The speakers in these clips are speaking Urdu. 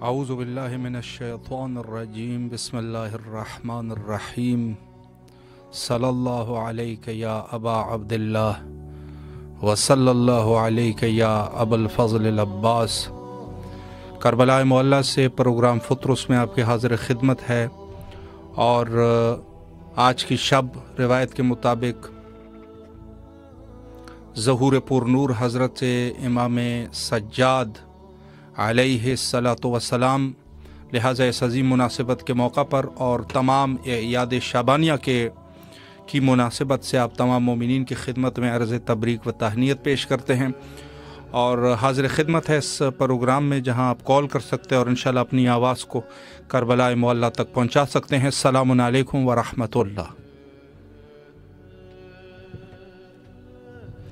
اعوذ باللہ من الشیطان الرجیم بسم اللہ الرحمن الرحیم صلی اللہ علیک یا ابا عبداللہ وصلی اللہ علیک یا ابا الفضل العباس۔ کربلا معلیٰ سے پروگرام فطرس میں آپ کی حاضر خدمت ہے، اور آج کی شب روایت کے مطابق ظہور پر نور حضرت امام سجاد علیہ الصلاۃ والسلام، لہٰذا اس عظیم مناسبت کے موقع پر اور تمام اعیاد شعبانیہ کی مناسبت سے آپ تمام مومنین کی خدمت میں عرض تبریک و تہنیت پیش کرتے ہیں، اور حاضر خدمت ہے اس پروگرام میں جہاں آپ کال کر سکتے ہیں اور انشاءاللہ اپنی آواز کو کربلا معلیٰ تک پہنچا سکتے ہیں۔ السلام علیکم ورحمۃ اللہ۔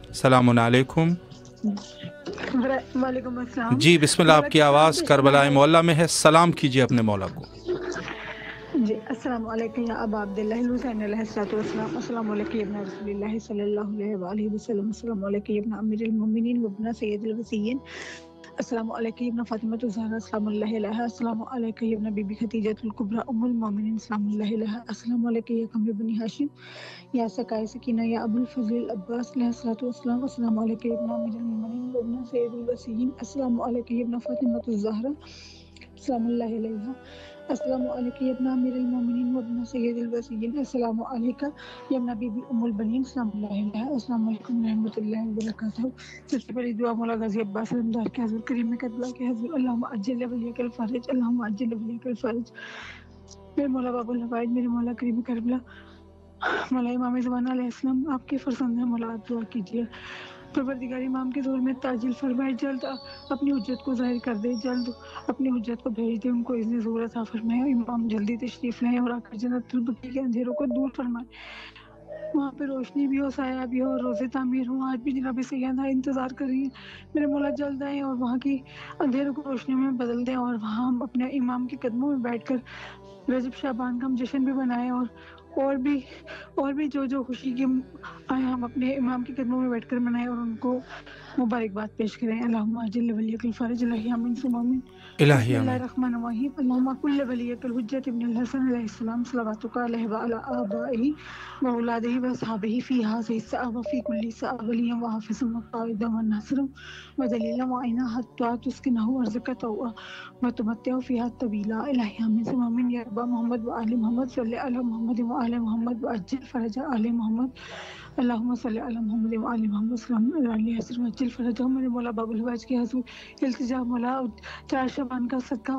السلام علیکم۔ وعلیکم السلام۔ جی بسم اللہ، آپ کی آواز کربلا معلیٰ میں ہے، سلام کیجیے اپنے مولا کو۔ جی السلام علیکم یا ابا عبداللہ الحسین علیہ السلام، السلام علیکم ابن رسول اللہ صلی اللہ علیہ وآلہ وسلم، السلام علیکم ابن امیر المومنین وابن سید الوصیین، السلام علیکم ابن فاطمہ الزہرا سلام اللہ علیہا، السلام علیکم ابن بی بی خدیجہ الکبریٰ ام المومنین سلام اللہ علیہا، السلام علیکم یا قمر بنی ہاشم یا سقائے سکینہ یا ابو الفضل العباس علیہ السلام، السلام علیکم ابن امیر المومنین وابن سید الوصیین، السلام علیکم ابن فاطمہ الزہرا سلام اللہ علیہا، السلام علیکم ابن امیر المومنین وابن سید الوصیین، السلام علیکم یا نبی ام البنین سلام اللہ علیہ، السلام علیکم ورحمۃ اللہ وبرکاتہ۔ سب سے پہلی دعا مولا غازی عباس علمدار کے حضور کریم میں کربلا کے حضور، اللہم عجل ولیک الفرج، اللہم عجل ولیک الفرج۔ میرے مولا باب الحوائج، میرے مولا کریم کربلا، مولا امام زمانہ علیہ السلام آپ کے فرزند ہیں، مولا آپ دعا کیجیے، پروردگار امام کے دور میں تاجل فرمائے، جلد اپنی حجت کو ظاہر کر دے، جلد اپنی حجت کو بھیج دے، ان کو اذن ظہور عطا فرمائے، امام جلدی تشریف لائیں اور آ کر جنت البقیع کے اندھیروں کو دور فرمائے، وہاں پہ روشنی بھی ہو، سایہ بھی ہو، اور روزے تعمیر ہوں۔ آج بھی جناب سیدہ انتظار کر رہی ہیں، میرے مولا جلد آئیں اور وہاں کی اندھیروں کو روشنی میں بدل دیں، اور وہاں ہم اپنے امام کے قدموں میں بیٹھ کر رجب شعبان کا ہم جشن بھی منائیں، اور بھی جو خوشی کی آئے ہم اپنے امام کے قدموں میں بیٹھ کر منائیں اور ان کو مبارکباد پیش کریں۔ اللہم عجل ولیک الفرج، الہی آمین ثم آمین۔ بسم اللہ الرحمن الرحیم، اللہم کل ولیک الحجۃ ابن الحسن علیہ السلام صلواتک علیہ وعلی آبائہ واولادہ واصحابہ فی ہذہ الساعۃ وفی کل ساعۃ ولیا وحافظا وقائدا وناصرا ودلیلا وعینا حتی تسکنہ ارضک طوعا وتمتع فیہا طویلا۔ الہی آمین ثم آمین۔ یا رب محمد وآل محمد صلی علی محمد وآل محمد وعجل فرج آل محمد، اللہم صلی علی محمد وآل محمد صلی اللہ علیہ وسلم وعجل فرجہم۔ میرے مولا باب الحوائج کے حضور التجا، مولا 4 شعبان کا صدقہ،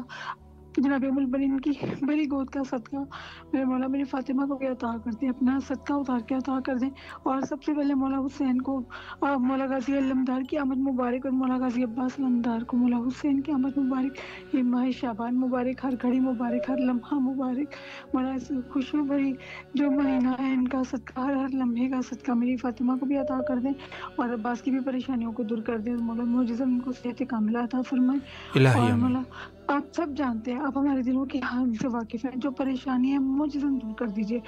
جناب ام البنین کی بڑی گود کا صدقہ میرے مولا میری فاطمہ کو بھی عطا کر دیں، اپنا صدقہ اتار کے عطا کر دیں، اور سب سے پہلے مولا حسین کو، مولا غازی علمدار کی آمد مبارک، اور مولا غازی عباس علمدار کو مولا حسین کی آمد مبارک، یہ ماہ شعبان مبارک، ہر گھڑی مبارک، ہر لمحہ مبارک، مولا اس خوشیوں بھری جو مہینہ ہے ان کا صدقہ، ہر لمحے کا صدقہ میری فاطمہ کو بھی عطا کر دیں، اور عباس کی بھی پریشانیوں کو دور کر دیں، مولا معجزہ ان کو صحت کاملہ عطا فرمائے، اور مولا آپ سب جانتے ہیں، آپ ہمارے دلوں کی حال سے واقف ہیں، جو پریشانی ہے معجزہ دور کر دیجیے،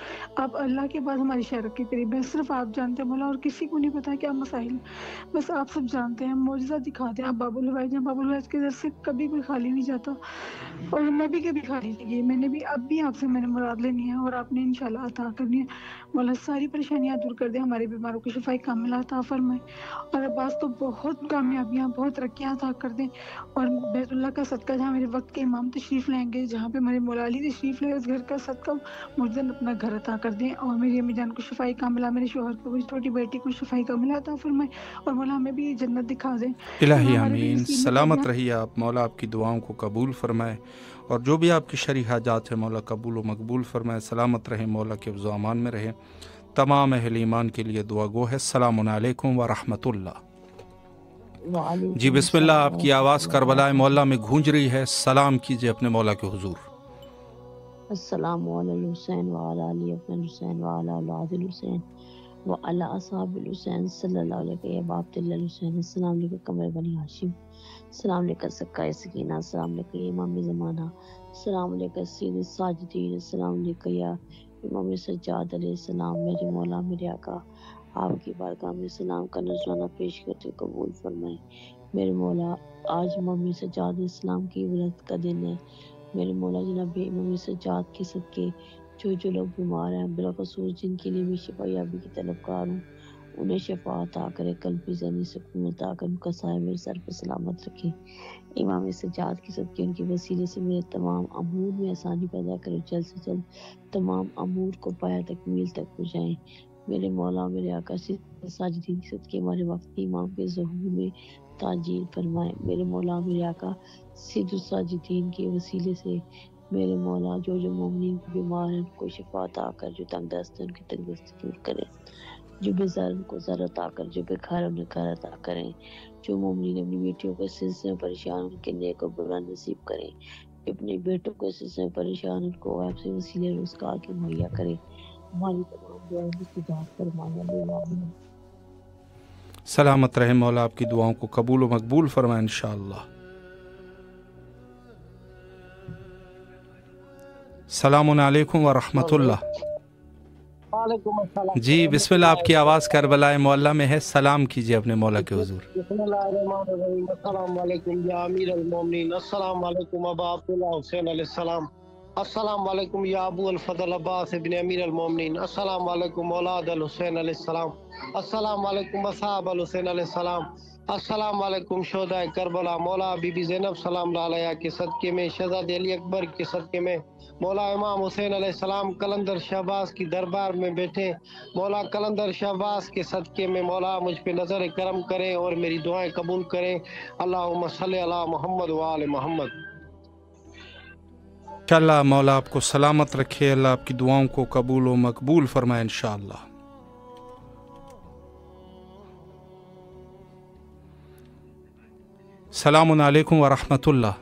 آپ اللہ کے بعد ہماری شہرت کے قریب ہیں، صرف آپ جانتے ہیں مولا، اور کسی کو نہیں پتا کیا مسائل ہیں، بس آپ سب جانتے ہیں، معجزہ دکھاتے ہیں آپ باب الحوائج ہیں، باب الحوائج کے در سے کبھی کوئی خالی نہیں جاتا، اور میں بھی کبھی خالی نہیں گئی، میں نے بھی اب بھی آپ سے میں نے مراد لینی ہے، اور آپ نے انشاءاللہ عطا کرنی ہے، مولا ساری پریشانیاں دور کر دیں، ہمارے بیماروں کو شفاء کاملہ عطا فرمائے، اور عباس تو بہت کامیابیاں، بہت ترقیاں عطا کر دیں، اور بیت اللہ کا صدقہ جہاں میرے وقت کے امام تشریف لائیں گے، جہاں پہ میرے مولا علی تشریف لائے، اس گھر کا صدقہ مجھے اپنا گھر عطا کر دیں، اور میری امی جان کو شفاء کاملہ، میرے شوہر کو، میری چھوٹی بیٹی کو شفاء کاملہ عطا فرمائے، اور مولا ہمیں بھی جنت دکھا دیں۔ الہی آمین۔ سلامت رہیے آپ، مولا آپ کی دعاؤں کو قبول فرمائے، اور جو بھی آپ کی شرعی حاجات ہیں مولا قبول و مقبول فرمائے، سلامت رہیں، مولا کے حفظ و امان میں رہیں۔ تمام اہل ایمان کے لیے دعا گو ہے۔ السلام علیکم ورحمۃ اللہ۔ جی بسم اللہ، آپ کی آواز کربلا معلیٰ میں گونج رہی ہے، سلام کیجیے اپنے مولا کے حضور۔ السلام علی الحسین وعلی علی ابن الحسین وعلی اولاد الحسین وعلی اصحاب الحسین صلی اللہ علیہ و عبداللہ الحسین، السلام علیکم قمر بنی ہاشم، السلام علیکم سقائے سکینہ، السلام علیکم امام زمانہ، السلام علیکم سید الساجدین، السلام علیکم یا امام سجاد علیہ السلام، میرے مولا میرے آقا آپ کی بارگاہ میں سلام کا نذرانہ پیش کرتے قبول فرمائیں۔ میرے مولا آج ممی سجاد اسلام کی ولادت کا دن ہے۔ میرے مولا جناب ممی سجاد کے صدقے جو لوگ بیمار ہیں بالخصوص جن کے لیے میں شفا یابی کی طلبگار ہوں انہیں شفا عطا کرے، قلبی ذہنی سکون عطا کر، ان کا سایہ میرے سر پہ سلامت رکھے۔ امام سجاد کے صدقے ان کے وسیلے سے میرے تمام امور میں آسانی پیدا کرے، جلد سے جلد تمام امور کو پایا تکمیل تک پہنچائیں۔ میرے مولا میرے آقا ساجدین کے صدقے ہمارے وقت کے امام کے ظہور میں تاجیل فرمائے۔ میرے مولا میرے آقا سید الساجدین کے وسیلے سے میرے مولا جو مومنین بیمار ہیں ان کو شفا عطا کر، جو تنگ دست ہیں ان کی تنگ دستی دور کرے، جو بے زر ان کو زر عطا کر، جو بے گھر انہیں گھر عطا کریں، جو مومنین اپنی بیٹیوں کے سلسلے میں پریشان ان کے نیک و برا نصیب کریں، اپنے بیٹوں کے سلسلے میں پریشان ان کو آپ سے وسیلے روزگار کے مہیا کریں، ہماری تمام دعائیں مستجاب فرمائے۔ آمین۔ سلامت رہے مولا، آپ کی دعاؤں کو قبول و مقبول فرمائے انشاءاللہ۔ السلام علیکم ورحمۃ اللہ۔ وعلیکم السلام۔ جی بسم اللہ، آپ کی آواز کربلا معلیٰ میں ہے، سلام کیجیے اپنے مولا کے حضور۔ بسم اللہ الرحمن الرحیم۔ السلام علیکم یا امیر المومنین، السلام علیکم ابا عبداللہ حسین علیہ السلام، السلام علیکم یا ابو الفضل عباس ابن امیر المومنین، السلام علیکم اولاد الحسین علیہ السلام، السلام علیکم اصحاب الحسین علیہ السلام، السلام علیکم شہداء کربلا۔ مولا بی بی زینب سلام اللہ علیہ کے صدقے میں، شہزادے علی اکبر کے صدقے میں، مولا امام حسین علیہ السلام کلندر شہباز کی دربار میں بیٹھے، مولا کلندر شہباز کے صدقے میں مولا مجھ پہ نظر کرم کریں اور میری دعائیں قبول کریں۔ اللہم صلی علی محمد وآل محمد۔ انشاءاللہ مولا آپ کو سلامت رکھے، اللہ آپ کی دعاؤں کو قبول و مقبول فرمائے انشاءاللہ۔ السلام علیکم ورحمۃ اللہ۔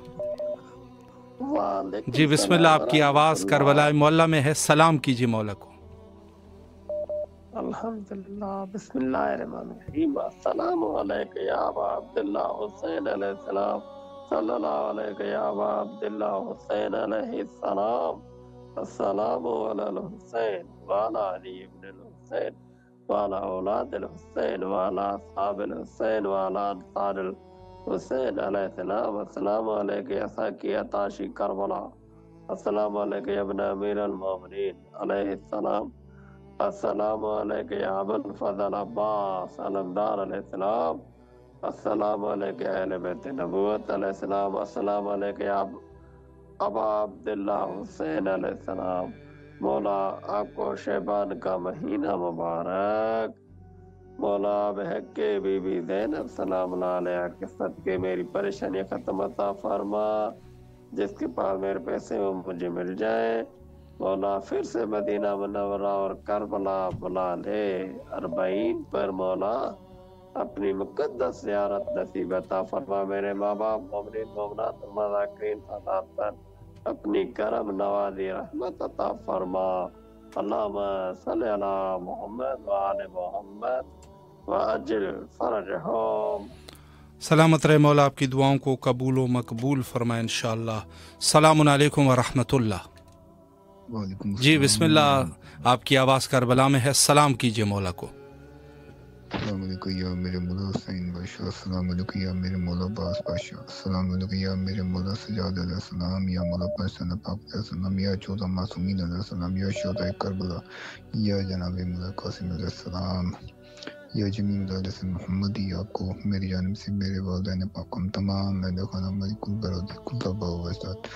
وعلیکم جی بسم اللہ، آپ کی آواز کربلا معلیٰ میں ہے، سلام کیجیے مولا کو۔ الحمدللہ، بسم اللہ الرحمن الرحیم۔ السلام علیکم یا ابا عبداللہ حسین علیہ السلام، صلی اللہ علیہ یا ابا عبداللہ حسین علیہ السلام، السلام علی الحسین وعلی علی ابن الحسین وعلی اولاد الحسین وعلی اصحاب الحسین وعلی انصار الحسین علیہ السلام۔ السلام علیکم یا ساکی عطاشی کربلا، السلام علیکم یا ابن امیر المومنین علیہ السلام، السلام علیکم یا ابو الفضل عباس علمدار علیہ السلام، السلام علیکم اہل بیت نبوت علیہ السلام، السلام علیکم یا ابا عبداللہ حسین علیہ السلام۔ مولا آپ کو شعبان کا مہینہ مبارک، مولا بحق بی بی زینب سلام اللہ علیہ کے صدقے میری پریشانی ختم عطا فرما، جس کے پاس میرے پیسے وہ مجھے مل جائیں، مولا پھر سے مدینہ منورہ اور کربلا بلا لے، 40 پر مولا اپنی مقدس زیارت نصیب عطا فرما، میرے ماں باپ مومنین مومنات مذاکرین سادات پر اپنی کرم نوازی رحمت عطا فرما۔ اللہم صلی علی محمد وآل محمد وعجل فرجہم۔ سلامت رہے مولا، آپ کی دعاؤں کو قبول و مقبول فرمائے انشاءاللہ۔ السلام علیکم ورحمۃ اللہ۔ جی بسم اللہ، آپ کی آواز کربلا میں ہے، سلام کیجیے مولا کو۔ السلام علیکم یا میرے مولا حسین بادشاہ، السلام علیکم یا میرے مولا عباس بادشاہ، السلام علیکم یا میرے مولا سجاد علیہ السلام، یا مولا پرسن پاک علیہ السلام، یا 14 معصومین علیہ السلام، یا شہداء کربلا، یا جناب مولا قاسم علیہ السلام، یا جمیع مجالس محمدی، آپ کو میری جانب سے میرے والدین پاک ہم تمام اہل خانہ ہماری کل برادری کل آباء و اجداد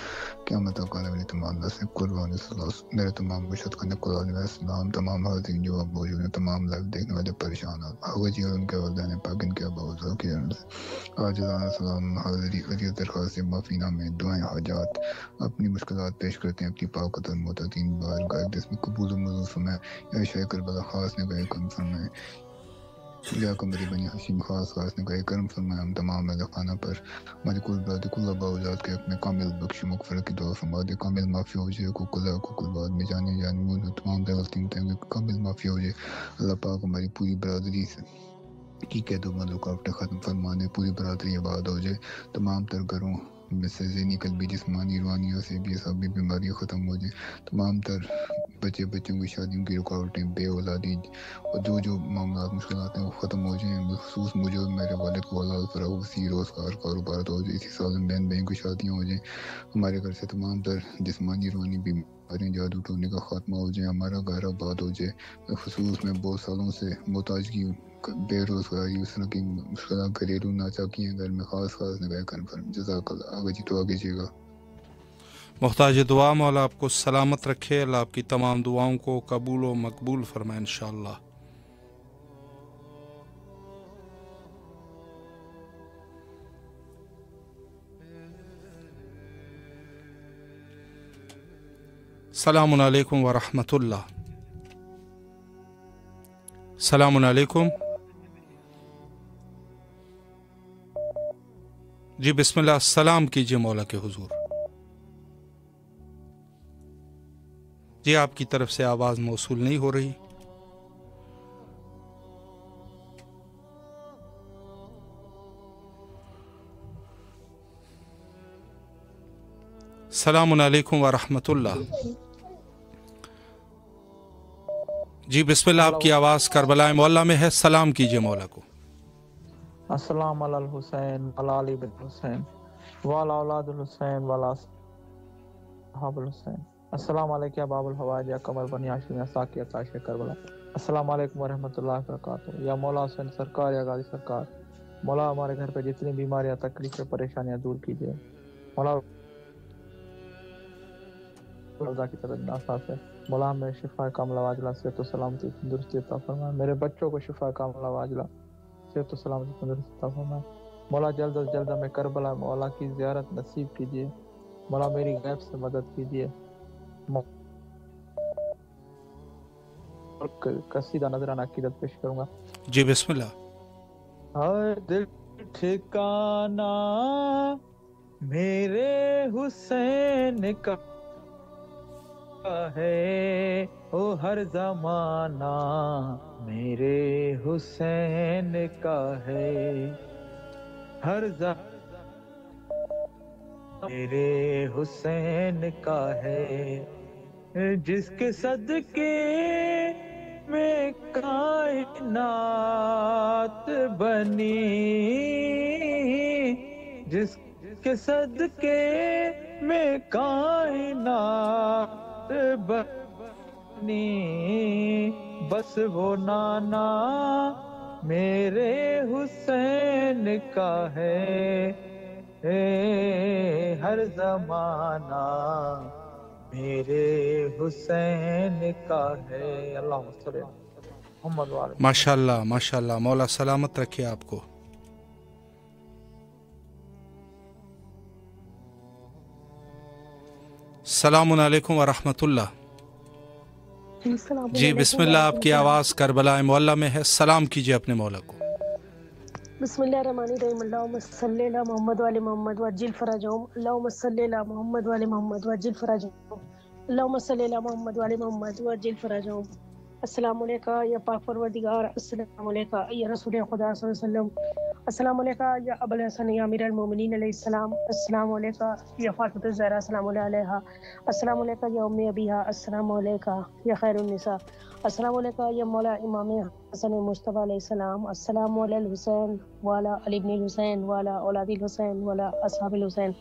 قیامت تک آنے والی تمام نسل قربان صلاح، میرے تمام مشہد کرنے قرآن علیہ السلام، تمام حاضرین جو اب موجود ہیں، تمام لائف دیکھنے والے پریشانات آغا جی اور ان کے والدین پاک، ان کے آباء و اجداد کی جانب سے آج السلام حاضری عزیز درخواست معافی نامے دعائیں حاجات اپنی مشکلات پیش کرتے ہیں اپنی پاک المعتدین بارگاہ اقدس میں قبول و منظور فرمائے۔ یا شیخ کربلا خاص نے گئے کرم فرمائے، یا قمری بنی حشیم خاص نے گئے کرم فرمائے، ہم تمام اہل خانہ پر ہماری کل برادری کل آباء و اجداد کے اپنے کامل بخش مغفرت کی دعا فرما دے، کامل معافی ہو جائے، کل بعد میں جانے تمام غلطی میں کامل معافی ہو جائے۔ اللہ پاک ہماری پوری برادری سے کی قید و بند رکاوٹیں ختم فرما دے، پوری برادری آباد ہو جائے، تمام تر گھروں میں سے ذہنی قلبی جسمانی روحانیوں سے بھی سبھی بیماریاں ختم ہو جائیں، تمام تر بچوں کی شادیوں کی رکاوٹیں، بے اولادی اور جو معاملات مشکلات ہیں وہ ختم ہو جائیں. بالخصوص مجھے اور میرے والد کو اللہ فراغ وسیع روزگار کاروبار ہو جائے. اسی سال بہن کی شادیاں ہو جائیں. ہمارے گھر سے تمام تر جسمانی روحانی بیماریاں جادو ٹونے کا خاتمہ ہو جائے. ہمارا گھر آباد ہو جائے. خصوص میں بہت سالوں سے محتاجگی، بے روزگاری، اس طرح کی مشکلات، گھریلو ناچاکیاں گھر میں خاص نگاہ کنفرم. جزاک اللہ. آگے جی تو آگے جیے گا. محتاج دعا، مولا آپ کو سلامت رکھے، اللہ آپ کی تمام دعاؤں کو قبول و مقبول فرمائے انشاءاللہ. السلام علیکم ورحمۃ اللہ. السلام علیکم. جی بسم اللہ، السلام کیجیے مولا کے حضور. جی آپ کی طرف سے آواز موصول نہیں ہو رہی. السلام علیکم ورحمۃ اللہ. جی بسم اللہ، آپ کی آواز کربلا مولا میں ہے. سلام کیجیے مولا کو. السلام علی الحسین وعلی علی بن حسین وعلی اولاد الحسین وعلی اصحاب الحسین. السلام علیکم یا باب الحوائج یا قمر بنی ہاشم یا ساقی عکاش کربلا. السلام علیکم ورحمۃ اللہ وبرکاتہ. یا مولا حسین سرکار یا غازی سرکار، مولا ہمارے گھر پہ جتنی بیماریاں، تکلیفیں، پریشانیاں دور کیجیے. مولا کی طرف ناساس ہے، مولا ہمیں شفا کاملہ واجلہ، صحت و سلامتی، تندرستی عطا فرمائے. میرے بچوں کو شفا کاملہ واجلہ، صحت و سلامتی، تندرستی عطا فرمائے. مولا جلد از جلد ہمیں کربلا مولا کی زیارت نصیب کیجیے. مولا میری غیب سے مدد کیجیے. قصیدہ نذرانہ عقیدت پیش کروں گا. جی بسم اللہ. ہر دل ٹھکانا میرے حسین کا ہے، او ہر زمانہ میرے حسین کا ہے. ہر میرے حسین کا ہے، جس کے صدقے میں کائنات بنی، جس کے صدقے میں کائنات بنی. بس وہ نانا میرے حسین کا ہے، ہر زمانہ میرے حسین کا ہے. اللہم صلی محمد وعلی. ماشاءاللہ ماشاءاللہ، مولا سلامت رکھے آپ کو. السلام علیکم ورحمۃ اللہ. جی بسم اللہ، آپ کی آواز کربلا معلیٰ میں ہے. سلام کیجیے اپنے مولا کو. بسم اللہ الرحمن الرحیم. اللہم صلی علی محمد وعلی محمد وعجل فرجهم. اللہم صلی علی محمد وعلی محمد وعجل فرجهم. اللہم صلی علی محمد وعلی محمد وعجل فرجهم. السلام علیکم یا پاک پروردگار، السلام علیکم یا رسول خدا صلی اللہ علیہ وسلم، السلام علیکم یا ابو الحسن یا امیر المومنین علیہ السلام، السلام علیکم یا فاطمۃ الزہرا سلام اللہ علیہا، السلام علیکم یا ام ابیہا، السلام علیکم یا خیر النساء، السلام علیکم یا مولا امام حسن مصطفیٰ علیہ السلام، السلام علی الحسین وعلی علی ابن الحسین وعلی اولاد الحسین وعلی اصحاب الحسین.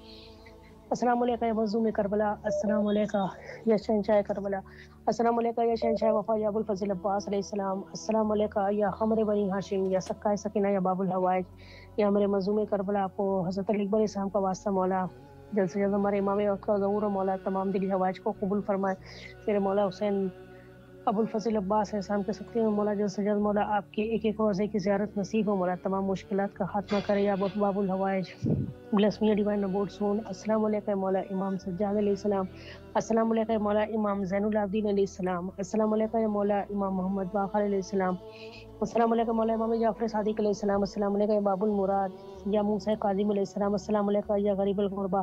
السلام علیکم یا مظلوم کربلا، السلام علیکم یا شہنشاہ کربلا، السلام علیکم یا شہنشاہ وفا یا ابو الفضل عباس علیہ السلام، السلام علیکم یا خمر بنی ہاشم یا سکائے سکینہ یا باب الحوائج یا ہمارے مظلوم کربلا. آپ کو حضرت علی اکبر السلام کا واسطہ مولا جلد سے جلد ہمارے امام وقت کا ظہور مولا تمام دلی حوائج کو قبول فرمائے. میرے مولا حسین ابو الفضل عباس السلام کے سکتے ہیں مولا جلد سے جلد مولا آپ کے ایک ایک روزے کی زیارت نصیب ہو مولا، تمام مشکلات کا خاتمہ کرے یا باب الحوائج. بلیس می ڈیوائن ابوٹ سون. السلام علیکم مولا امام سجاد علیہ السلام، السلام علیکم مولا امام زین العابدین علیہ السلام، السلام علیکم مولا امام محمد باقر علیہ السلام، السلام علیکم مولا امام جعفر صادق علیہ السلام، السلام علیکم باب المراد یا موسیٰ کاظم علیہ السلام، السلام علیکم یا غریب الغربا،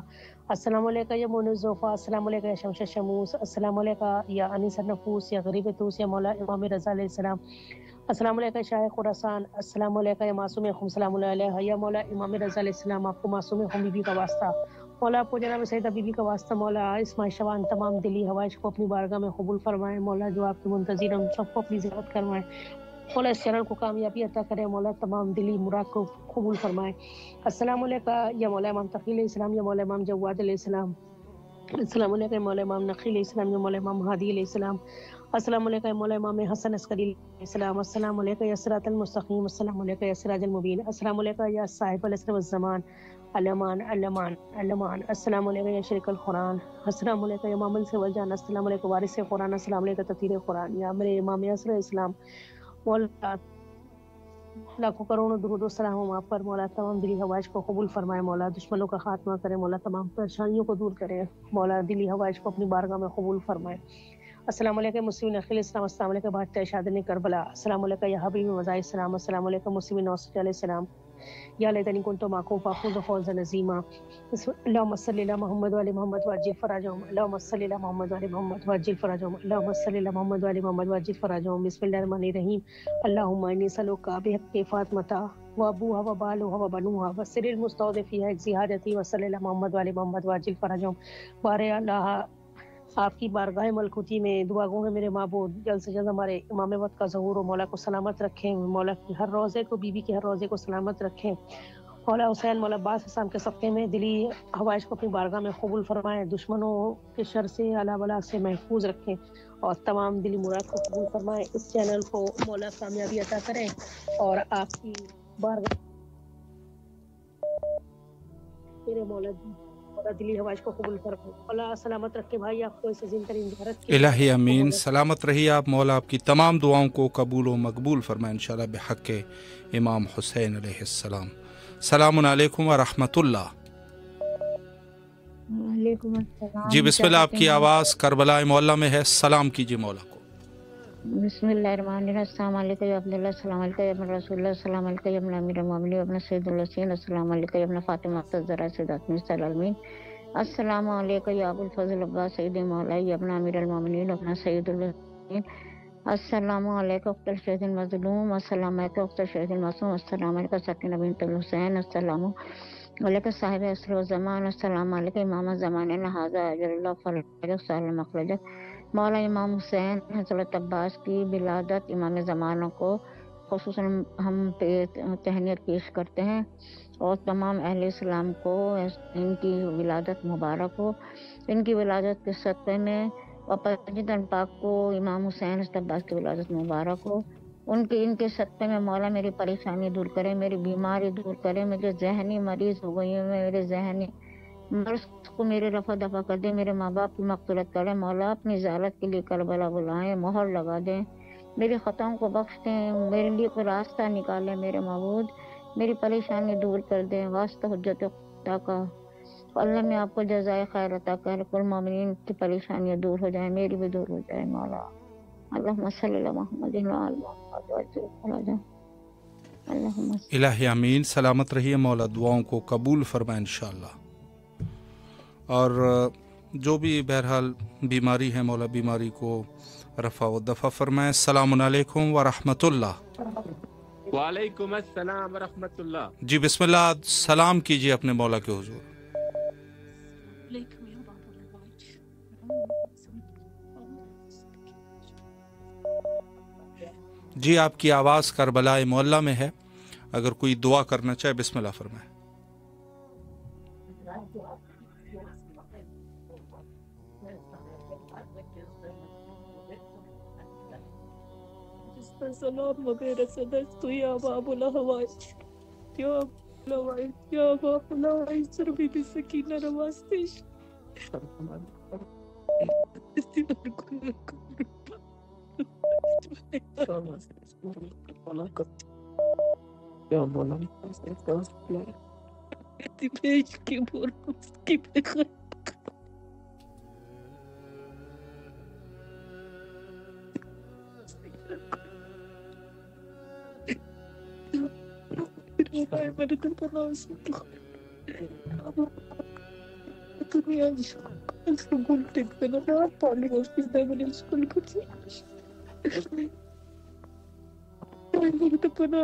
السلام علیکم یا مون الزوفا، السلام علیکم یا شمس شموس، السلام علیکم یا انیس النفوس یا غریب توس یا مولا امام رضا علیہ السلام، السلام علیکم شاہ خراسان، السلام علیکم یا معصوم خم سلام اللہ علیہ یا مولا امام رضا علیہ السلام. آپ کو معصوم خم بی بی کا واسطہ مولا آپ کو جناب سیدہ بی بی کا واسطہ مولا اس ماہ شعبان تمام دلی ہوائش کو اپنی بارگاہ میں قبول فرمائے مولا، جو آپ کے منتظر ہیں ان سب کو اپنی زیارت کروائے مولا، اس چینل کو کامیابی عطا کرے مولا، تمام دلی مراد کو قبول فرمائے۔ السلام علیکم یا مولا امام تقی علیہ السلام، یا مولا امام جواد علیہ السلام، السلام علیکم مولا امام نقی علیہ السلام، یا مولا امام ہادی علیہ السلام، السلام علیکم مولا امام حسن عسکری علیہ السلام، السلام علیکم یا صراط المستقیم، السلام علیکم یا سراج المبین، السلام علیکم یا صاحب الاسر والزمان، الامان الامان الامان، السلام علیکم یا شریک القرآن، السلام علیکم یا امام الانس والجان، السلام علیکم وارث قرآن، السلام علیکم تطہیر قرآن، یا میرے امام عصر اسلام مولا، لاکھوں کروڑوں درود و سلام ہم آپ پر مولا، تمام دلی ہوائش کو قبول فرمائے مولا، دشمنوں کا خاتمہ کرے مولا، تمام پریشانیوں کو دور کرے مولا، دلی ہوائش کو اپنی بارگاہ میں قبول فرمائے۔ السلام علیکم مسلم نخیل اسلام، السلام علیکم بادشاہ شادن کربلا، السلام علیکم یا حبیب مزاح السلام، السلام علیکم مسلم نوسط علیہ السلام، یا لیتنی کنت معکم فافوز فوزا عظیما، اللهم صل علی محمد و علی محمد وعجل فرجهم، اللهم صل علی محمد و علی محمد وعجل فرجهم، اللهم صل علی محمد و علی محمد وعجل فرجهم، بسم الله الرحمن الرحیم، اللهم انی اسألک بحق فاطمہ وابوها وبالها وبنوها وسر المستودع فيها اجزي حاجتي، وصل علی محمد و علی محمد وعجل فرجهم، بارے اللہ آپ کی بارگاہ ملکوتی میں دعا گو ہے میرے معبود، جلد سے جلد ہمارے امام وقت کا ظہور و مولا کو سلامت رکھیں، مولا کی ہر روزے کو، بی بی کے ہر روزے کو سلامت رکھیں، مولا حسین مولا عباس اسلام کے صدقے میں دلی ہوائش کو اپنی بارگاہ میں قبول فرمائیں، دشمنوں کے شر سے اعلیٰ ولا سے محفوظ رکھیں اور تمام دلی مراد کو قبول فرمائیں، اس چینل کو مولا کامیابی عطا کریں اور آپ کی بارگاہ میرے مولا دلی ہوائش کو قبول فرمائے، مولا سلامت رکھے بھائی آپ کو اس عظیم ترین زیارت کے الہی امین، سلامت رہیے آپ، مولا آپ کی تمام دعاؤں کو قبول و مقبول فرمائے انشاءاللہ بحق امام حسین علیہ السلام۔ السلام علیکم ورحمۃ اللہ۔ وعلیکم السلام۔ جی بسم اللہ، آپ کی آواز کربلا معلیٰ میں ہے، سلام کیجیے مولا کو۔ بسم اللہ الرحمن الرحیم، السلام علیکم یا عبداللہ، السلام علیکم یا ابن رسول اللہ، السلام علیکم یا ابن امیر المومنین ابن سید الحسین، السلام علیکم یا ابن فاطمہ الزہرا سیدۃ نساء العالمین، السلام علیکم یا ابو الفضل عباس سید مولا یا ابن امیر المومنین ابن سید الحسین، السلام علیکم اخت الشہید المظلوم، السلام علیکم اخت الشہید المعصوم، السلام علیکم سکینہ بنت الحسین، السلام علیکم صاحب عصر و زمان، السلام علیکم امام زمانہ ھذا اجر اللہ فرجہ سال مخرجہ، مولا امام حسین حضرت عباس کی ولادت امام زمانہ کو خصوصاً ہم تہنیت پیش کرتے ہیں اور تمام اہل اسلام کو ان کی ولادت مبارک ہو، ان کی ولادت کے صدقے میں اور پنجتن پاک کو امام حسین حضرت عباس کی ولادت مبارک ہو، ان کے صدقے میں مولا میری پریشانی دور کرے، میری بیماری دور کرے، مجھے ذہنی مریض ہو گئی ہوں، میرے ذہنی مرض کو میرے رفع دفع کر دے، میرے ماں باپ کی مغفرت کرے مولا، اپنی زیارت کے لیے کربلا بلائیں، مہر لگا دیں، میری خطاؤں کو بخش دیں، میرے لیے کوئی راستہ نکالیں میرے معبود، میری پریشانی دور کر دیں، واسطہ حجت خدا کا اللہ میں آپ کو جزائے خیر عطا کر، کل مومنین کی پریشانیاں دور ہو جائیں، میری بھی دور ہو جائے مولا، اللہم صلی علی محمد وعلی محمد وعجل فرجہ، اللہم الہی امین، سلامت رہیے، مولا دعاؤں کو قبول فرمائے انشاءاللہ، اور جو بھی بہرحال بیماری ہے مولا بیماری کو رفع و دفع فرمائے۔ السلام علیکم ورحمۃ اللہ۔ وعلیکم السلام ورحمۃ اللہ۔ جی بسم اللہ، سلام کیجیے اپنے مولا کے حضور۔ جی آپ کی آواز کربلا معلیٰ میں ہے، اگر کوئی دعا کرنا چاہے بسم اللہ فرمائے۔ سلام وغیرہ صدق تو یا باب الہوائش، یا الہوائش، یا باب الہوائش، سر بی بی سکینہ نوازش بیچ کے بول کی دنیا اسکول ٹک پہ نا پالی ہاسپٹل میں نے اسکول کو بنا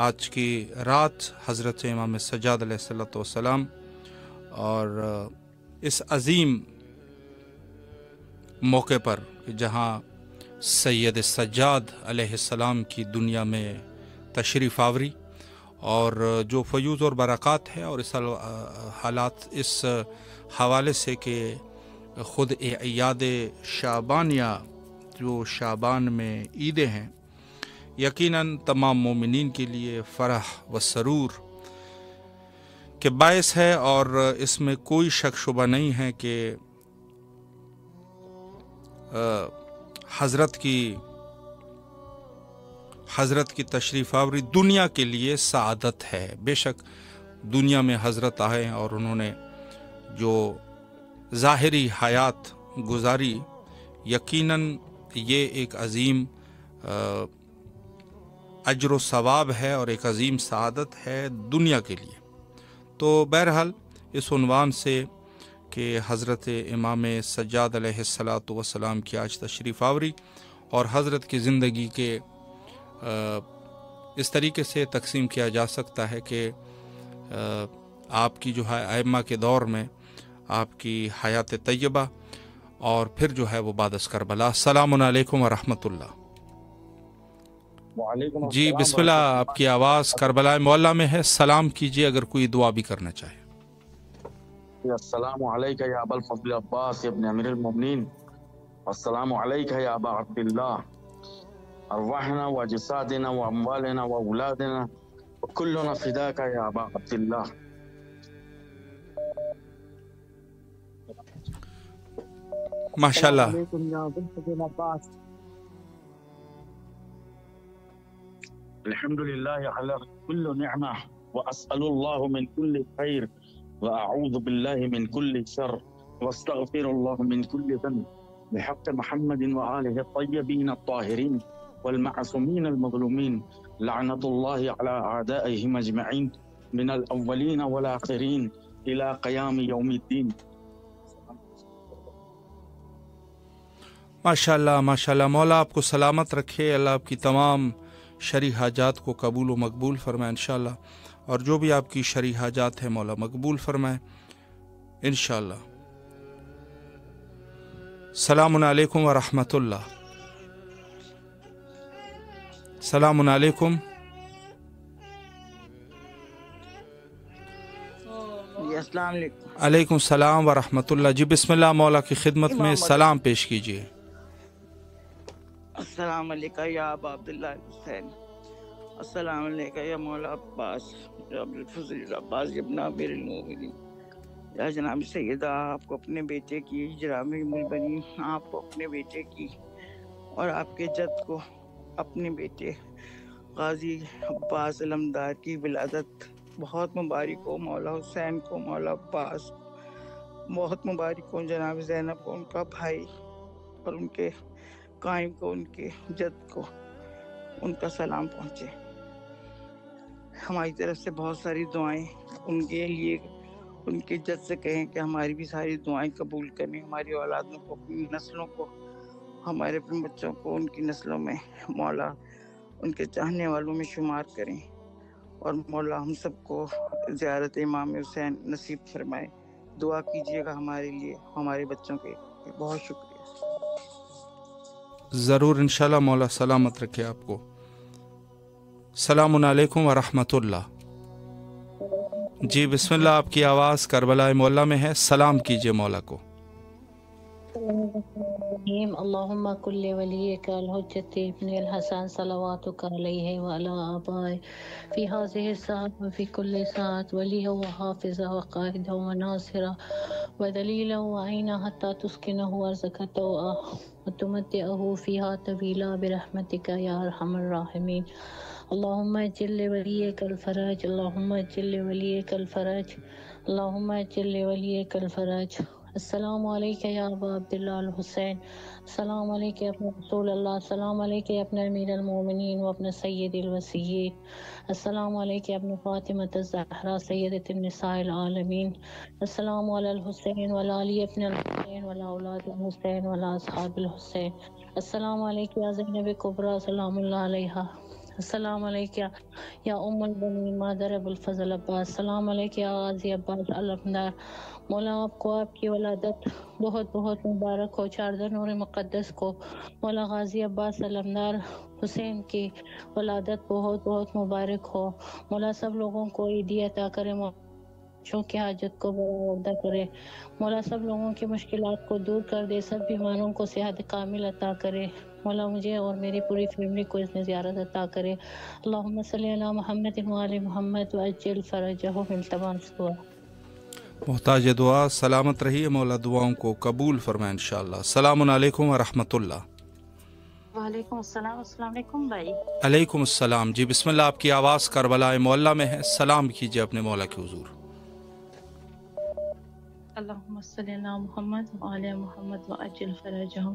آج کی رات حضرت امام سجاد علیہ السلام اور اس عظیم موقع پر جہاں سید سجاد علیہ السلام کی دنیا میں تشریف آوری اور جو فیوض اور برکات ہے، اور اس حالات اس حوالے سے کہ خود اعیاد شعبانیہ جو شعبان میں عیدیں ہیں یقیناً تمام مومنین کے لیے فرح و سرور کے باعث ہے، اور اس میں کوئی شک شبہ نہیں ہے کہ حضرت کی تشریف آوری دنیا کے لیے سعادت ہے۔ بے شک دنیا میں حضرت آئے اور انہوں نے جو ظاہری حیات گزاری، یقیناً یہ ایک عظیم اجر و ثواب ہے اور ایک عظیم سعادت ہے دنیا کے لیے۔ تو بہرحال اس عنوان سے کہ حضرت امام سجاد علیہ السلام کی آج تشریف آوری اور حضرت کی زندگی کے اس طریقے سے تقسیم کیا جا سکتا ہے کہ آپ کی جو ہے ائمہ کے دور میں آپ کی حیات طیبہ اور پھر جو ہے وہ بعد از کربلا۔ السلام علیکم ورحمۃ اللہ۔ جی بسم اللہ، آپ کی آواز کربلا معلیٰ میں ہے، سلام کیجئے اگر کوئی دعا بھی کرنا چاہے۔ السلام علیکہ یا ابا الفضل عباس ابن امیر المؤمنین، السلام علیکہ یا ابا عبداللہ، ارواحنا و جسادنا و اموالنا و اولادنا وکلنا فداک یا ابا عبداللہ۔ ماشاءاللہ۔ الحمدللہ علی کل نعمہ واسأل اللہ من کل خیر واعوذ باللہ من کل شر واستغفر اللہ من کل ذنب بحق محمد وآلہ الطیبین الطاہرین والمعصومین المظلومین لعنت اللہ علی اعدائہم اجمعین من الاولین والآخرین الى قیام یوم الدین۔ ماشاءاللہ ماشاءاللہ، مولا آپ کو سلامت رکھے، اللہ آپ کی تمام شرعی حاجات کو قبول و مقبول فرمائے انشاءاللہ، اور جو بھی آپ کی شرعی حاجات ہیں مولا مقبول فرمائے انشاءاللہ۔ السلام علیکم ورحمۃ اللہ۔ السلام علیکم۔ السلام علیکم۔ علیکم السلام ورحمۃ اللہ۔ جی بسم اللہ، مولا کی خدمت میں سلام پیش کیجیے۔ السلام علیکم یا ابا عبداللہ حسین، السلام علیکم یا مولا عباس عبدالفضل عباس ابن امیر المؤمنین، یا جناب سیدہ آپ کو اپنے بیٹے کی، جناب بنی آپ کو اپنے بیٹے کی، اور آپ کے جد کو اپنے بیٹے غازی عباس علمدار کی ولادت بہت مبارک ہو، مولا حسین کو، مولا عباس بہت مبارک ہو، جناب زینب کو، ان کا بھائی، اور ان کے قائم کو، ان کے جد کو ان کا سلام پہنچے۔ ہماری طرف سے بہت ساری دعائیں ان کے لیے، ان کے جد سے کہیں کہ ہماری بھی ساری دعائیں قبول کریں، ہماری اولادوں کو، اپنی نسلوں کو، ہمارے اپنے بچوں کو ان کی نسلوں میں مولا ان کے چاہنے والوں میں شمار کریں، اور مولا ہم سب کو زیارت امام حسین نصیب فرمائے۔ دعا کیجیے گا ہمارے لیے، ہمارے بچوں کے۔ بہت شکریہ۔ ضرور انشاءاللہ، مولا سلامت رکھے آپ کو۔ السلام علیکم ورحمۃ اللہ۔ جی بسم اللہ، آپ کی آواز کربلا معلیٰ میں ہے، سلام کیجئے مولا کو۔ اللہم کل ولیک الحجت ابن الحسن صلواتک علیہ وعلی آبائہ فی ہذہ الساعۃ وفی کل ساعۃ ولیہ وحافظہ وقائدہ وناصرہ ودلیلہ وعینہ حتی تسکنہ ارضک طوعا وتمتعہ فیہا طویلا برحمتک یا ارحم الراحمین۔ اللہم اجل ولیک الفرج، اللہم اجل ولیک الفرج، اللہم اجل ولیک الفرج۔ السلام علیکہ یا ابا عبداللہ الحسین، السلام علیکہ اپنے رسول اللہ، السلام علیکہ اپنے امیر المومنین و اپنے سید الوسیین، السلام علیکہ اپنے فاطمہ الزہرا سیدۃ النساء العالمین، السلام علی الحسین وعلی علی ابن الحسین وعلی اولاد الحسین وعلی اصحاب الحسین، السلام علیکہ یا زینب کبریٰ سلام اللہ علیہا، السلام علیکم یا ام البنین مادر ابو الفضل عباس، السلام علیکم یا غازی عباس علمدار، مولا آپ کو آپ کی ولادت بہت بہت مبارک ہو، چاردہ نور مقدس کو مولا غازی عباس علمدار حسین کی ولادت بہت بہت مبارک ہو، مولا سب لوگوں کو عیدی عطا کرے، بچوں کی حاجت کو بڑا کرے، مولا سب لوگوں کی مشکلات کو دور کر دے، سب بیماروں کو صحت کامل عطا کرے، مولا مجھے اور میری پوری فیملی کو اس نے زیارت عطا کرے، اللہم صلی علی محمد وعلی محمد وعجل فرجہم، التماس دعا۔ محتاج دعا سلامت رہیے، مولا دعاؤں کو قبول فرمائے انشاءاللہ۔ السلام علیکم ورحمۃ اللہ۔ وعلیکم السلام، السلام علیکم بھائی۔ علیکم السلام جی، بسم اللہ، آپ کی آواز کربلا معلیٰ میں ہے، سلام کیجیے اپنے مولا کے حضور۔ اللہم صلی علی محمد وعلی محمد وعجل فرجہم،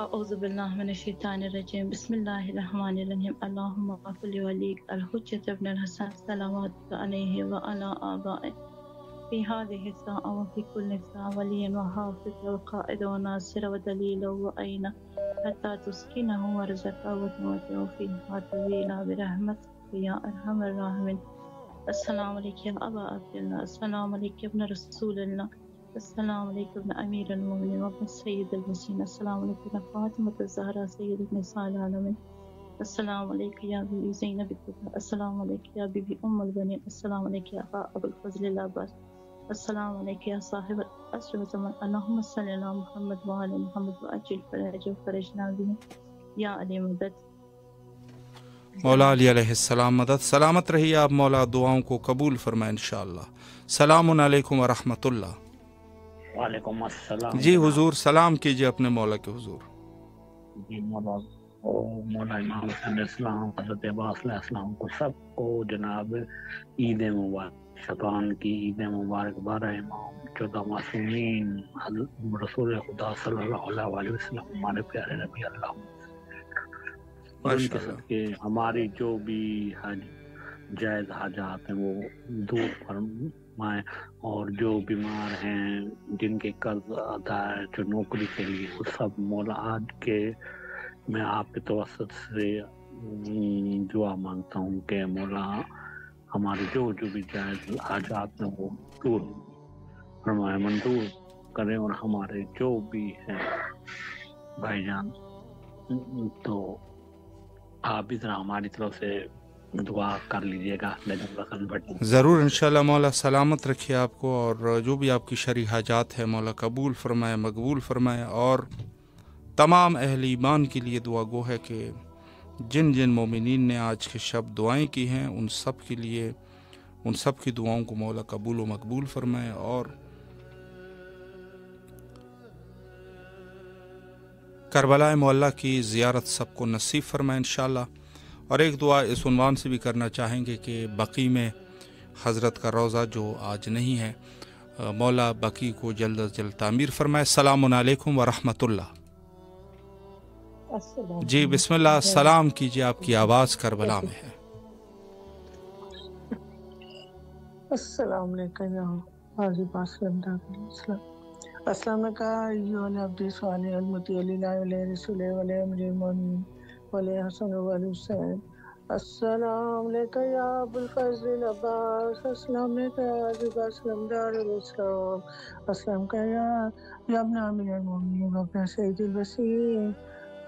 اعوذ باللہ من الشیطان الرجیم، بسم اللہ الرحمن الرحیم، اللہم اغفر لولیک الحجۃ ابن الحسن صلوات علیہ وعلی آبائہ فی هذه الساعة وفی کل ساعة ولیا وحافظ وقائد وناصر ودلیل وعین حتی تسکنہ ورزقہ وتمتع فیہا طویلا برحمتک یا ارحم الراحمین۔ السلام علیکم یا ابا عبداللہ، السلام علیکم ابن رسول اللہ، السلام علیکم ابن امیر المومنین وابن سید المسین، السلام علیکم ابن فاطمۃ الزہرا سید نساء العالمین، السلام علیکم یا بی زینب الکبریٰ، السلام علیکم یا بی ام البنین، السلام علیکم یا ابا ابو الفضل العباس، السلام علیکم یا صاحب العصر والزمان، اللہم صلی علی محمد وعلی محمد وعجل فرجہ فرجنا بہ یا علی مدد۔ مولا علی علیہ السلام مدد، سلامت رہیے آپ، مولا دعاؤں کو قبول فرمائے انشاءاللہ۔ السلام علیکم ورحمۃ اللہ۔ وعلیکم السلام جی حضور سلام کیجیے اپنے مولا کے حضور۔ جی مولا امام حسین اسلام حضرت عباس علیہ السلام کو سب کو جناب عید مبارک شبان کی عید مبارک بارہ امام 14 معصومین رسول خدا صلی اللہ علیہ وسلم ہمارے پیارے نبی اللہ ان کے صدقے ہماری جو بھی جائز حاجات ہیں وہ دور فرمائیں، اور جو بیمار ہیں جن کے قرض ادا ہے جو نوکری کے لیے وہ سب مولا آج کے میں آپ کے توسط سے دعا مانگتا ہوں کہ مولا ہمارے جو بھی جائز حاجات ہیں وہ دور فرمائے، منظور کریں، اور ہمارے جو بھی ہیں بھائی جان تو آپ بھی ذرا ہماری طرف سے دعا کر لیجیے گا۔ ضرور انشاءاللہ، مولا سلامت رکھیے آپ کو، اور جو بھی آپ کی شرعی حاجات ہے مولا قبول فرمائے، مقبول فرمائے، اور تمام اہل ایمان کے لیے دعا گو ہے کہ جن جن مومنین نے آج کے شب دعائیں کی ہیں ان سب کے لیے ان سب کی دعاؤں کو مولا قبول و مقبول فرمائے، اور کربلا معلیٰ کی زیارت سب کو نصیب فرمائے انشاءاللہ۔ اور ایک دعا اس عنوان سے بھی کرنا چاہیں گے کہ بقی میں حضرت کا روضہ جو آج نہیں ہے، مولا بقی کو جلد از جلد تعمیر فرمائے۔ السلام علیکم ورحمۃ اللہ۔ جی بسم اللہ، سلام کیجیے، آپ کی آواز کربلا میں ہے۔ السلام علیکم یا حاضر پاسلم السلام السلام علیکم علی عبد صالح المطیع اللہ علیہ رسول علیہ امیر المومنین علیہ حسن علیہ حسین، السلام علیکم یا ابو الفضل عباس، السلام علیکم یا حضرت اسلم دار الاسلام، السلام علیکم یا ابن امیر المومنین ابن سید الوسیم،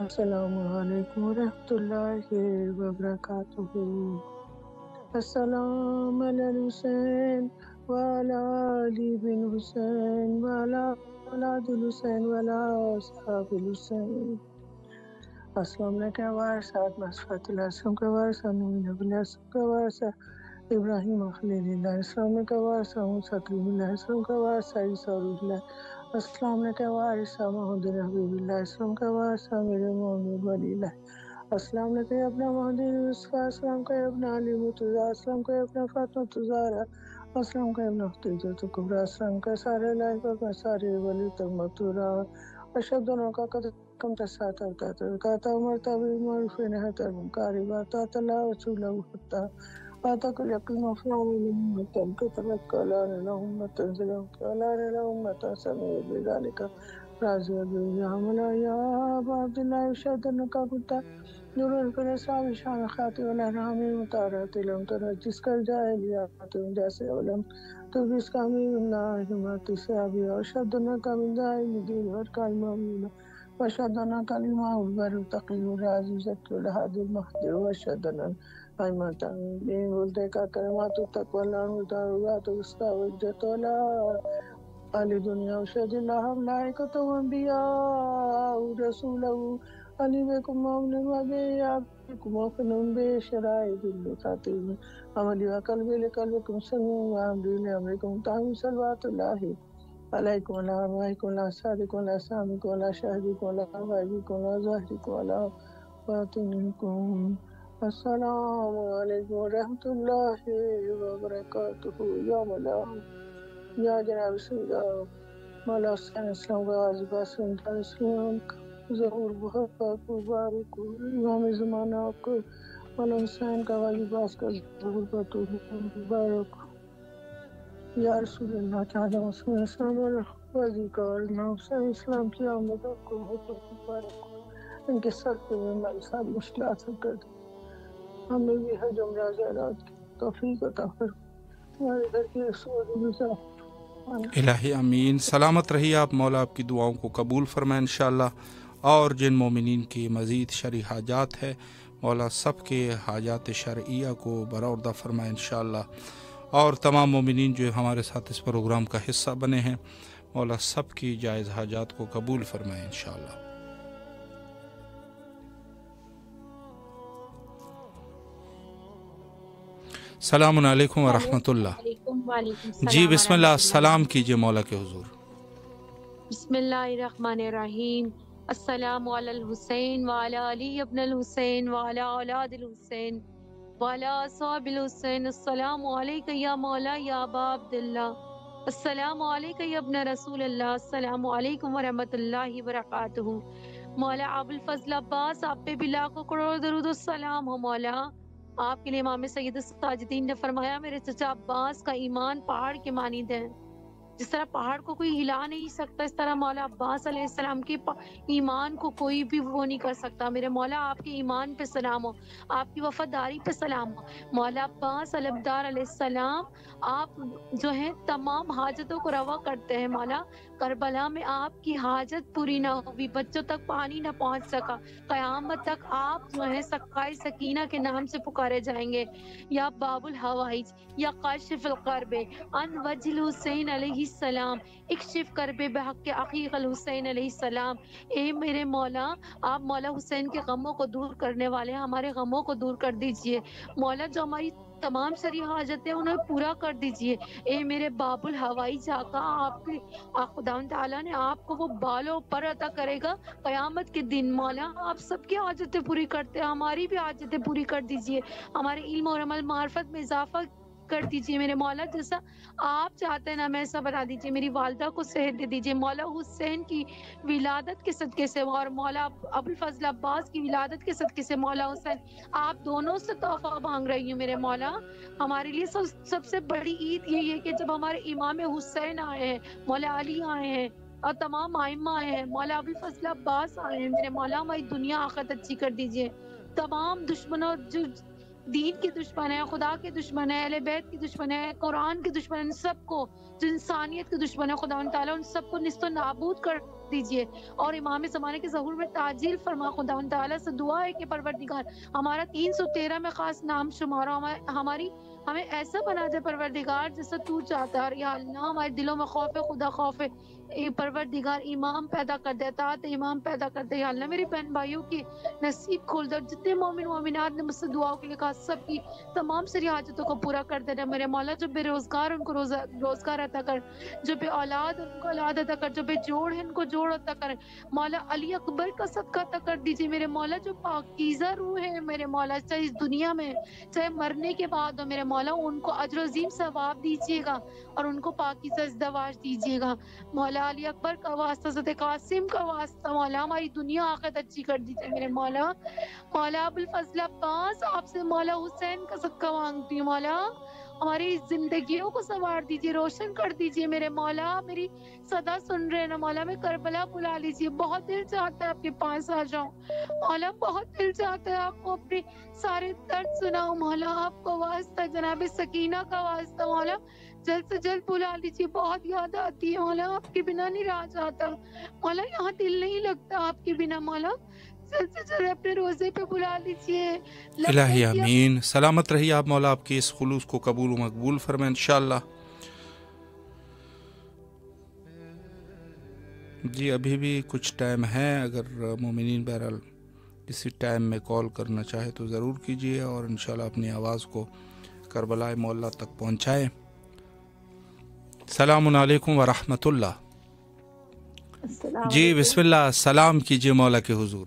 السلام علیکم ورحمۃ اللہ وبرکاتہ، السلام علی الحسین وعلی علی بن حسین وعلی اولاد الحسین وعلی اصحاب الحسین، السلام علیکم وارثات مصفت اللہ، السلام کے وارث امین ابن السلام کے وارث ابراہیم خلیل اللہ، السلام علیکم وارث موسیٰ کلیم اللہ، السلام کے وارث عیسیٰ روح اللہ، السلام علیکم وارث محمد حبیب اللہ، السلام کے وارث امیر المومنین ولی اللہ، السلام علیکم ابن محمد یوسف، السلام علیکم ابن علی مرتضیٰ، السلام علیکم ابن فاطمہ الزہرا، السلام علیکم ابن خدیجہ کبریٰ، السلام علیکم سارے لائق کا سارے ولی تمتورا اشد دونوں کا کم تسات القاتل کاتا مرتبہ معروف نہتر کاری باتا اللہ رسول حتی باتا کل یقین وفران لہمت کترک کلان لہمت تنزلہم کلان لہمت سمیع بذالک راضی یا مولا یا ابا عبداللہ ارشاد کا کتا نور القدر صاحب شان خاطی والارحام مطارات علم ترا جس کر جائے لیا تو جیسے علم تو بس کامی اللہ حماتی صحابی اور شدنا کا من دائی مدین ورکال مومن وشدنا کلمہ البر تقیم العزیزت والحاد المحضر وشدنا ایماتا بین ولدے کا کرمات التقوی اللہ مدارات وسطا وجت ولا علی دنیا وشد اللہ ملائکت و انبیاء رسولہ علی بکم مومن و بیابکم وفنون بے شرائد اللہ خاتم عملی و قلبی لقلبکم سمیم و عملی لعمرکم تعمیم صلوات اللہ علیکم و علیکم و صادقم و سامکم و شہدکم و غیبکم و ظاہرکم و باطنکم السلام علیکم و رحمت اللہ وبرکاتہ یا مولا یا جناب سیدہ مولا حسین اسلام غازی باسم اسلام ظہور بہت پاک مبارک امام زمانہ آپ کو مولا حسین کا غازی باس کا ظہور بہت مبارک یا رسول اللہ تعالی وسلم اسلام غازی کا نام حسین اسلام کی آمد آپ کو بہت مبارک ان کے سر پہ میں سب مشکلات حل کر دیں ہمیں بھی حج عمرہ زیارات کی توفیق عطا فرمائے ہمارے گھر کی رسول گزار الہی امین. سلامت رہیے آپ. مولا آپ کی دعاؤں کو قبول فرمائے انشاءاللہ. اور جن مومنین کی مزید شرعی حاجات ہے مولا سب کے حاجات شرعیہ کو برآوردہ فرمائے انشاءاللہ. اور تمام مومنین جو ہمارے ساتھ اس پروگرام کا حصہ بنے ہیں مولا سب کی جائز حاجات کو قبول فرمائے انشاءاللہ. السلام علیکم ورحمۃ اللہ. جی بسم اللہ السلام کیجئے مولا کے حضور. بسم اللہ الرحمن الرحیم. السلام علی الحسین وعلی علی ابن الحسین وعلی اولاد الحسین وعلی اصحاب الحسین. السلام علیکہ یا مولا یا ابا عبداللہ. السلام علیکہ یا ابن رسول اللہ. السلام علیکم ورحمۃ اللہ وبرکاتہ. مولا ابو الفضل عباس آپ پہ بھی لاکھوں کروڑ درود و السلام ہو. مولا آپ کے لیے امام سید الساجدین نے فرمایا میرے چچا عباس کا ایمان پہاڑ کے مانند ہے. جس طرح پہاڑ کو کوئی ہلا نہیں سکتا اس طرح مولا عباس علیہ السلام کے ایمان کو کوئی بھی وہ نہیں کر سکتا. میرے مولا آپ کے ایمان پہ سلام ہو, آپ کی وفاداری پہ سلام ہو. مولا عباس علمدار علیہ السلام آپ جو ہیں تمام حاجتوں کو روا کرتے ہیں. مولا کربلا میں آپ کی حاجت پوری نہ ہوئی, بچوں تک پانی نہ پہنچ سکا, قیامت تک آپ جو ہیں سقائے سکینہ کے نام سے پکارے جائیں گے. یا باب الحوائج یا کاشف الکرب ان وجہ الحسین علیہ السلام اکشف کرب بحق عقیق الحسین علیہ السلام. اے میرے مولا آپ مولا حسین کے غموں کو دور کرنے والے, ہمارے غموں کو دور کر دیجئے. مولا جو ہماری تمام ساری حاجتیں انہیں پورا کر دیجئے. اے میرے باب الحوائی آقا آپ کے خدا تعالیٰ نے آپ کو وہ بالوں پر عطا کرے گا قیامت کے دن. مولا آپ سب کی حاجتیں پوری کرتے ہیں, ہماری بھی حاجتیں پوری کر دیجئے. ہمارے علم اور عمل معرفت میں اضافہ کر دیجئے میرے مولا, جیسا آپ چاہتے ہیں نا میں ایسا بتا دیجئے. میری والدہ کو صحت دے دیجئے مولا حسین کی ولادت کے صدقے سے, اور مولا ابو الفضل عباس کی ولادت کے صدقے سے. مولا حسین آپ دونوں سے تحفہ مانگ رہی ہوں میرے مولا. ہمارے لیے سب سے بڑی عید یہی ہے کہ جب ہمارے امام حسین آئے ہیں, مولا علی آئے ہیں اور تمام ائمہ آئے ہیں, مولا ابو الفضل عباس آئے ہیں میرے مولا. ہماری دنیا آخرت اچھی کر دیجئے. تمام دشمنوں جو دین کے دشمن ہے, خدا کے دشمن ہے, اہل بیت کے دشمن ہے, قرآن کے دشمن ہے, سب کو جو انسانیت کے دشمن ہے خدا تعالیٰ ان سب کو نیست و نابود کر دیجئے. اور امام زمانے کے ظہور میں تعجیل فرما. خدا تعالیٰ سے دعا ہے کہ پروردگار ہمارا 313 میں خاص نام شمار ہو, ہمیں ایسا بنا دے پروردگار جیسا تو چاہتا ہے. یا اللہ ہمارے دلوں میں خوف خدا, خوف پروردگار امام پیدا کر دے, اطاعت امام پیدا کر دے. یا اللہ میری بہن بھائیوں کی نصیب کھول دے, جتنے مومن مومنات نے مجھ سے دعاؤں کے لیے کہا سب کی تمام ساری حاجتوں کو پورا کر دینا میرے مولا. جو بے روزگار ان کو روزگار عطا کر, جو بے اولاد ان کو اولاد عطا کر, جو بے جوڑ ہیں ان کو جوڑ عطا کر. مولا علی اکبر کا صدقہ عطا کر دیجیے میرے مولا. جو پاکیزہ روح ہے میرے مولا, چاہے اس دنیا میں چاہے مرنے کے بعد ہو میرے مولا, ان کو اجر عظیم ثواب دیجیے گا اور ان کو پاکیزہ ازدواج دیجیے گا. مولا علی اکبر کا واسطہ, حضرت قاسم کا واسطہ مولا ہماری دنیا آخرت اچھی کر دیجیے میرے مولا. مولا ابو الفضل عباس آپ سے مولا حسین کا صدقہ مانگتی ہوں مولا. ہماری زندگیوں کو سنوار دیجیے، روشن کر دیجیے میرے مولا۔ میری صدا سن رہے ہیں نا مولا، میں کربلا بلا لیجیے، بہت دل چاہتا ہے آپ کے پاس آ جاؤں مولا، بہت دل چاہتا ہے آپ کو اپنے سارے درد سناؤ مولا، آپ کو واسطہ جناب سکینہ کا واسطہ مولا، جلد سے جلد بلا لیجیے، بہت یاد آتی ہے مولا، آپ کے بنا نہیں رہا جاتا مولا، یہاں دل نہیں لگتا آپ کے بنا مولا، جلد سے جلد اپنے روزے پہ بلا لیجیے۔ الہی آمین۔ سلامت رہیے آپ مولا، آپ کی اس خلوص کو قبول و مقبول فرمائے انشاءاللہ۔ جی ابھی بھی کچھ ٹائم ہے، اگر مومنین بہرحال کسی ٹائم میں کال کرنا چاہے تو ضرور کیجیے، اور انشاءاللہ اپنی آواز کو کربلا مولا تک پہنچائے۔ السلام علیکم ورحمۃ اللہ۔ جی بسم اللہ، سلام کیجیے مولا کے حضور۔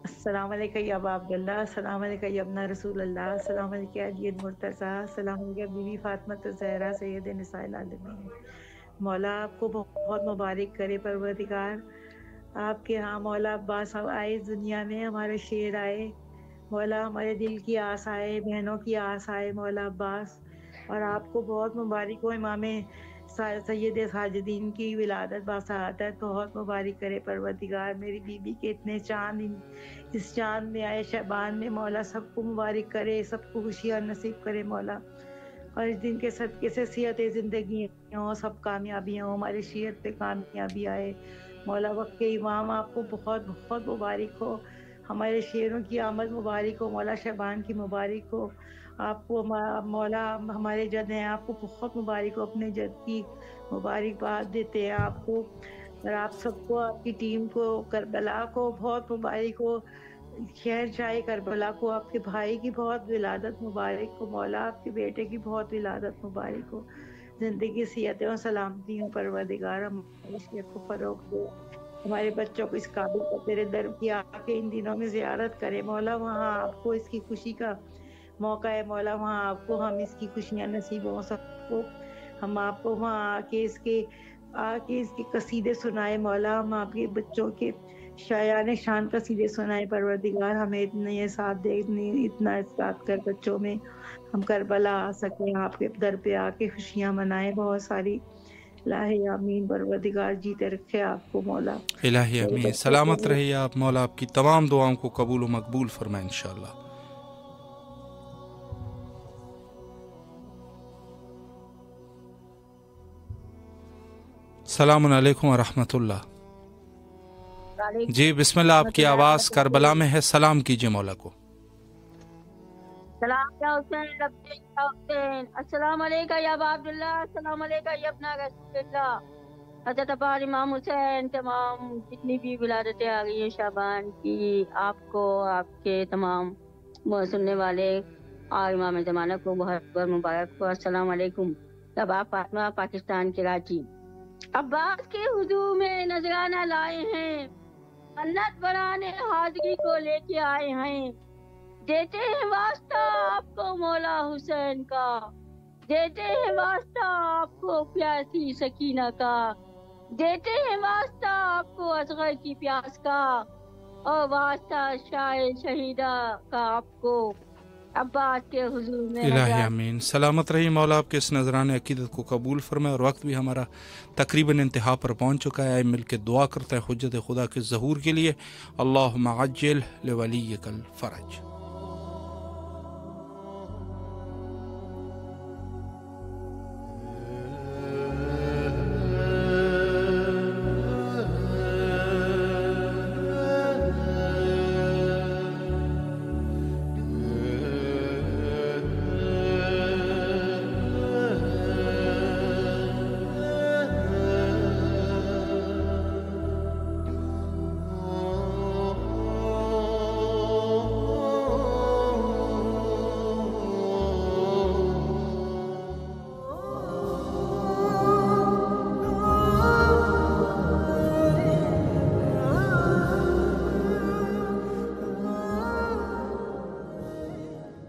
السلام علیکم یا ابا عبداللہ، السلام علیکم یا ابن رسول اللہ، السلام علیکم علی المرتضیٰ، السلام علیکم بیوی فاطمہ الزہرا سید نساء العالمین۔ مولا آپ کو بہت مبارک کرے پروردگار، آپ کے ہاں مولا عباس آئے دنیا میں، ہمارے شیر آئے مولا، ہمارے دل کی آس آئے، بہنوں کی آس آئے مولا عباس، اور آپ کو بہت مبارک ہو امام سید ساجدین کی ولادت باسعادت، بہت مبارک کرے پروردگار۔ میری بیوی کے اتنے چاند اس چاند میں آئے شعبان میں مولا، سب کو مبارک کرے، سب کو خوشیاں نصیب کرے مولا، اور اس دن کے صدقے سے صحت زندگی ہوں، سب کامیابیاں ہوں، ہمارے شیعت پہ کامیابی آئے مولا۔ وقت کے امام آپ کو بہت بہت مبارک ہو، ہمارے شیروں کی آمد مبارک ہو مولا، شعبان کی مبارک ہو آپ کو مولا، ہمارے جد ہیں آپ کو بہت مبارک ہو، اپنے جد کی مبارکباد دیتے ہیں آپ کو، اور آپ سب کو، آپ کی ٹیم کو، کربلا کو بہت مبارک ہو، شہنشاہ کربلا کو، آپ کے بھائی کی بہت ولادت مبارک ہو مولا، آپ کے بیٹے کی بہت ولادت مبارک ہو، زندگی صحت اور سلامتی ہوں پروردگار، ہماری شیخ کو فروغ دو، ہمارے بچوں کو اس قابل کو تیرے در کی آ کے ان دنوں میں زیارت کرے مولا، وہاں آپ کو اس کی خوشی کا موقع ہے مولا، وہاں آپ کو ہم اس کی خوشیاں نصیب ہوں سب کو، ہم آپ کو وہاں آ کے اس کے قصیدے سنائے مولا، ہم آپ کے بچوں کے شایان شان قصیدے سنائے پروردگار، ہمیں اتنے ساتھ دے، اتنا ساتھ کر بچوں میں ہم کربلا آ سکیں، آپ کے در پہ آ کے خوشیاں منائیں بہت ساری۔ الہی آمین پروردگار، جیتے رکھے آپ کو مولا۔ الہی آمین۔ سلامت رہیے آپ مولا، آپ کی تمام دعاؤں کو قبول و مقبول فرمائے انشاءاللہ۔ السلام علیکم ورحمۃ اللہ۔ جی بسم اللہ، آپ کی آواز کربلا میں ہے، سلام کیجیے مولا کو۔ سلام یا حسین، لبیک یا حسین، السلام علیکم یا ابا عبداللہ، السلام علیکم یا ابن رسول اللہ، حضرت ابار امام حسین، تمام جتنی بھی ولادتیں آ گئی ہیں شعبان کی، آپ کو، آپ کے تمام سننے والے اور امام زمانہ کو بہت بہت مبارک ہو۔ السلام علیکم۔ ابا فاطمہ پاکستان کراچی۔ عباس کے حضور میں نذرانہ لائے ہیں، منت بڑھانے حاضری کو لے کے آئے ہیں، دیتے ہیں واسطہ آپ کو مولا حسین کا، دیتے ہیں واسطہ آپ کو پیاسی سکینہ کا، دیتے ہیں واسطہ آپ کو اصغر کی پیاس کا، اور واسطہ شاہ شہیدہ کا آپ کو عباس کے حضور میں۔ الہی آمین۔ سلامت رہی مولا، آپ کے اس نذرانہ عقیدت کو قبول فرمائے، اور وقت بھی ہمارا تقریباً انتہا پر پہنچ چکا ہے، مل کے دعا کرتے ہیں حجت خدا کے ظہور کے لیے۔ اللہم عجل لولیک الفرج۔